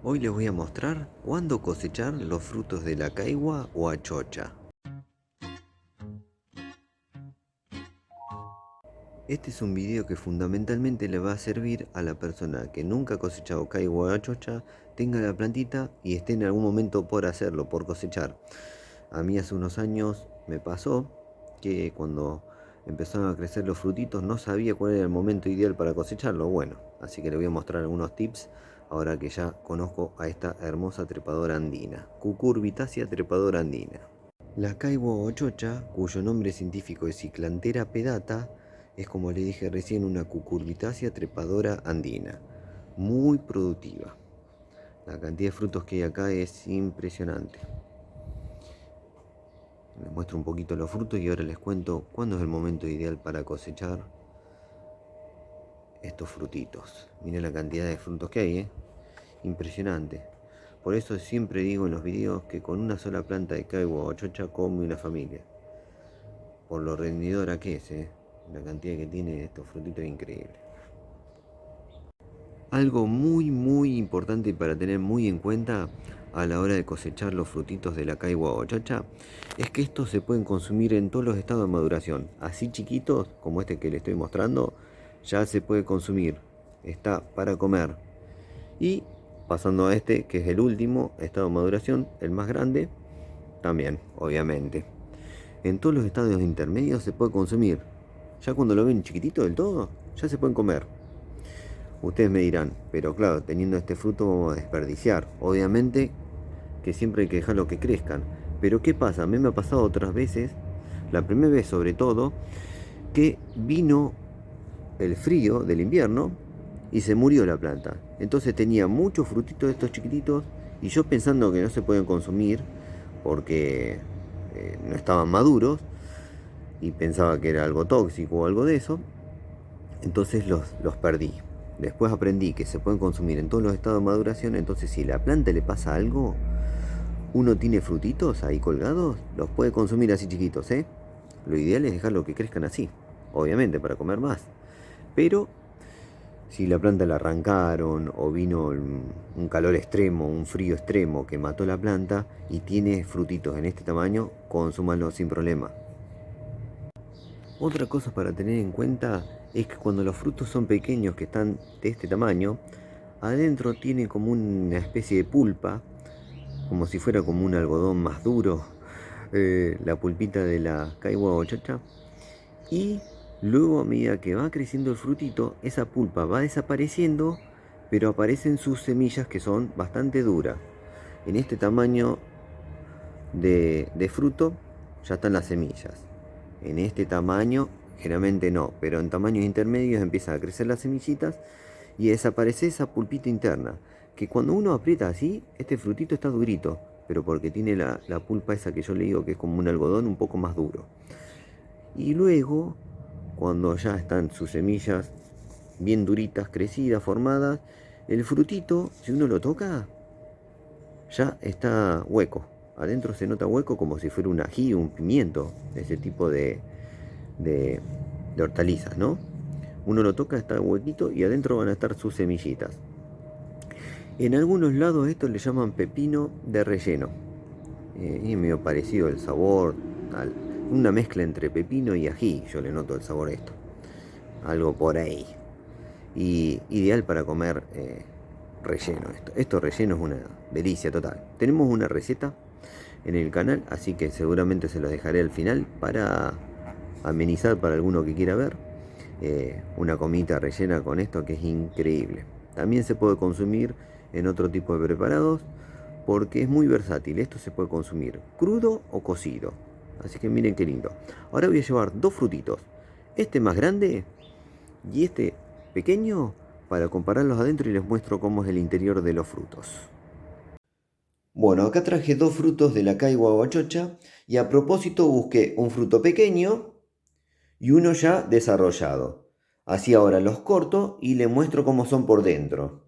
Hoy les voy a mostrar cuándo cosechar los frutos de la caigua o achocha. Este es un video que fundamentalmente le va a servir a la persona que nunca ha cosechado caigua o achocha, tenga la plantita y esté en algún momento por hacerlo, por cosechar. A mí hace unos años me pasó que cuando empezaron a crecer los frutitos no sabía cuál era el momento ideal para cosecharlo. Bueno, así que le voy a mostrar algunos tips ahora que ya conozco a esta hermosa trepadora andina, Cucurbitácea trepadora andina. La caigua o chocha, cuyo nombre científico es Ciklantera pedata, es, como le dije recién, una cucurbitácea trepadora andina, muy productiva. La cantidad de frutos que hay acá es impresionante. Les muestro un poquito los frutos y ahora les cuento cuándo es el momento ideal para cosechar estos frutitos. Miren la cantidad de frutos que hay, impresionante. Por eso siempre digo en los videos que con una sola planta de caigua o chocha come una familia. Por lo rendidora que es, la cantidad que tiene estos frutitos es increíble. Algo muy importante para tener muy en cuenta a la hora de cosechar los frutitos de la caigua o chocha es que estos se pueden consumir en todos los estados de maduración. Así chiquitos como este que les estoy mostrando, ya se puede consumir, está para comer. Y pasando a este, que es el último estado de maduración, el más grande, también, obviamente. En todos los estadios intermedios se puede consumir. Ya cuando lo ven chiquitito del todo, ya se pueden comer. Ustedes me dirán, pero claro, teniendo este fruto vamos a desperdiciar. Obviamente que siempre hay que dejarlo que crezcan. Pero ¿qué pasa? A mí me ha pasado otras veces, la primera vez sobre todo, que vino el frío del invierno y se murió la planta. Entonces tenía muchos frutitos de estos chiquititos y yo pensando que no se pueden consumir porque no estaban maduros y pensaba que era algo tóxico o algo de eso, entonces los perdí. Después aprendí que se pueden consumir en todos los estados de maduración, entonces si a la planta le pasa algo, uno tiene frutitos ahí colgados, los puede consumir así chiquitos, ¿eh? Lo ideal es dejarlo que crezcan así, obviamente para comer más. Pero si la planta la arrancaron o vino un calor extremo, un frío extremo que mató la planta y tiene frutitos en este tamaño, consúmanlo sin problema. Otra cosa para tener en cuenta es que cuando los frutos son pequeños, que están de este tamaño, adentro tiene como una especie de pulpa, como si fuera como un algodón más duro, la pulpita de la caigua o chocha, y luego a medida que va creciendo el frutito, esa pulpa va desapareciendo, pero aparecen sus semillas que son bastante duras. En este tamaño de fruto ya están las semillas. En este tamaño generalmente no, pero en tamaños intermedios empiezan a crecer las semillitas y desaparece esa pulpita interna, que cuando uno aprieta así, este frutito está durito, pero porque tiene la pulpa esa que yo le digo que es como un algodón un poco más duro. Y luego, cuando ya están sus semillas bien duritas, crecidas, formadas, el frutito, si uno lo toca, ya está hueco. Adentro se nota hueco como si fuera un ají, un pimiento, ese tipo de hortalizas, ¿no? Uno lo toca, está huequito y adentro van a estar sus semillitas. En algunos lados esto le llaman pepino de relleno. Es medio parecido el sabor, una mezcla entre pepino y ají, yo le noto el sabor a esto. Algo por ahí. Y ideal para comer relleno. Esto relleno es una delicia total. Tenemos una receta en el canal, así que seguramente se los dejaré al final para amenizar para alguno que quiera ver. Una comida rellena con esto que es increíble. También se puede consumir en otro tipo de preparados porque es muy versátil. Esto se puede consumir crudo o cocido. Así que miren qué lindo. Ahora voy a llevar dos frutitos. Este más grande y este pequeño para compararlos adentro y les muestro cómo es el interior de los frutos. Bueno, acá traje dos frutos de la caigua o achocha y a propósito busqué un fruto pequeño y uno ya desarrollado. Así ahora los corto y les muestro cómo son por dentro.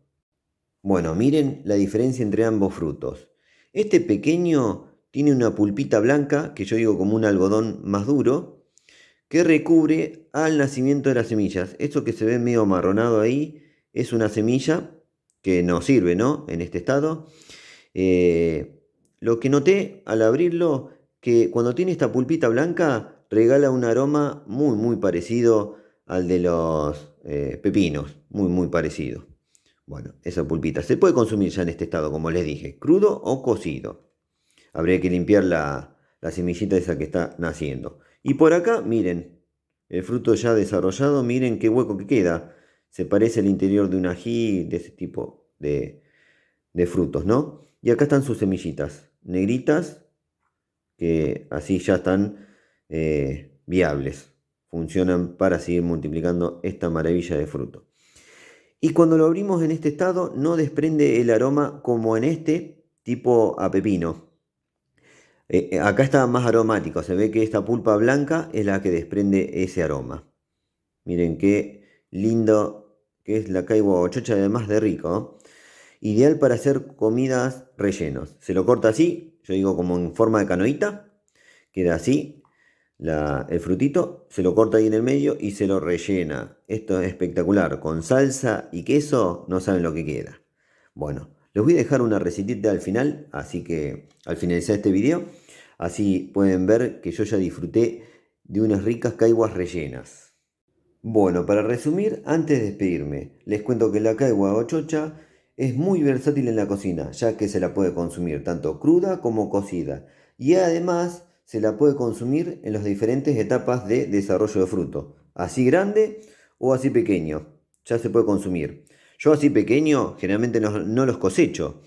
Bueno, miren la diferencia entre ambos frutos. Este pequeño tiene una pulpita blanca, que yo digo como un algodón más duro, que recubre al nacimiento de las semillas. Esto que se ve medio amarronado ahí es una semilla que nos sirve, ¿no? En este estado. Lo que noté al abrirlo, que cuando tiene esta pulpita blanca, regala un aroma muy, muy parecido al de los pepinos. Muy, muy parecido. Bueno, esa pulpita se puede consumir ya en este estado, como les dije, crudo o cocido. Habría que limpiar la semillita esa que está naciendo. Y por acá, miren, el fruto ya desarrollado, miren qué hueco que queda. Se parece al interior de un ají, de ese tipo de frutos, ¿no? Y acá están sus semillitas, negritas, que así ya están viables. Funcionan para seguir multiplicando esta maravilla de fruto. Y cuando lo abrimos en este estado, no desprende el aroma como en este, tipo a pepino. Acá está más aromático, se ve que esta pulpa blanca es la que desprende ese aroma. Miren qué lindo que es la caigua o chocha, además de rico, ¿no? Ideal para hacer comidas rellenos. Se lo corta así, yo digo como en forma de canoita, queda así el frutito, se lo corta ahí en el medio y se lo rellena. Esto es espectacular, con salsa y queso no saben lo que queda. Bueno, les voy a dejar una recetita al final, así que al finalizar este video, así pueden ver que yo ya disfruté de unas ricas caiguas rellenas. Bueno, para resumir, antes de despedirme, les cuento que la caigua o chocha es muy versátil en la cocina, ya que se la puede consumir tanto cruda como cocida. Y además se la puede consumir en las diferentes etapas de desarrollo de fruto, así grande o así pequeño, ya se puede consumir. Yo así pequeño generalmente no los cosecho,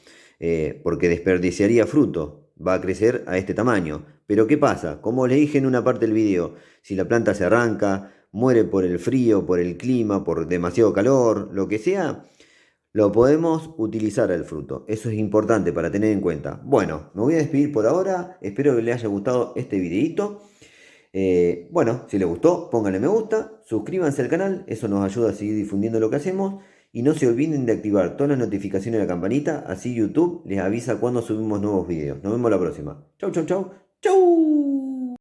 porque desperdiciaría fruto, va a crecer a este tamaño. Pero ¿qué pasa? Como les dije en una parte del video, si la planta se arranca, muere por el frío, por el clima, por demasiado calor, lo que sea, lo podemos utilizar el fruto. Eso es importante para tener en cuenta. Bueno, me voy a despedir por ahora. Espero que les haya gustado este videito. Bueno, si les gustó, pónganle me gusta, suscríbanse al canal, eso nos ayuda a seguir difundiendo lo que hacemos. Y no se olviden de activar todas las notificaciones de la campanita, así YouTube les avisa cuando subimos nuevos videos. Nos vemos la próxima. Chau, chau, chau. Chau.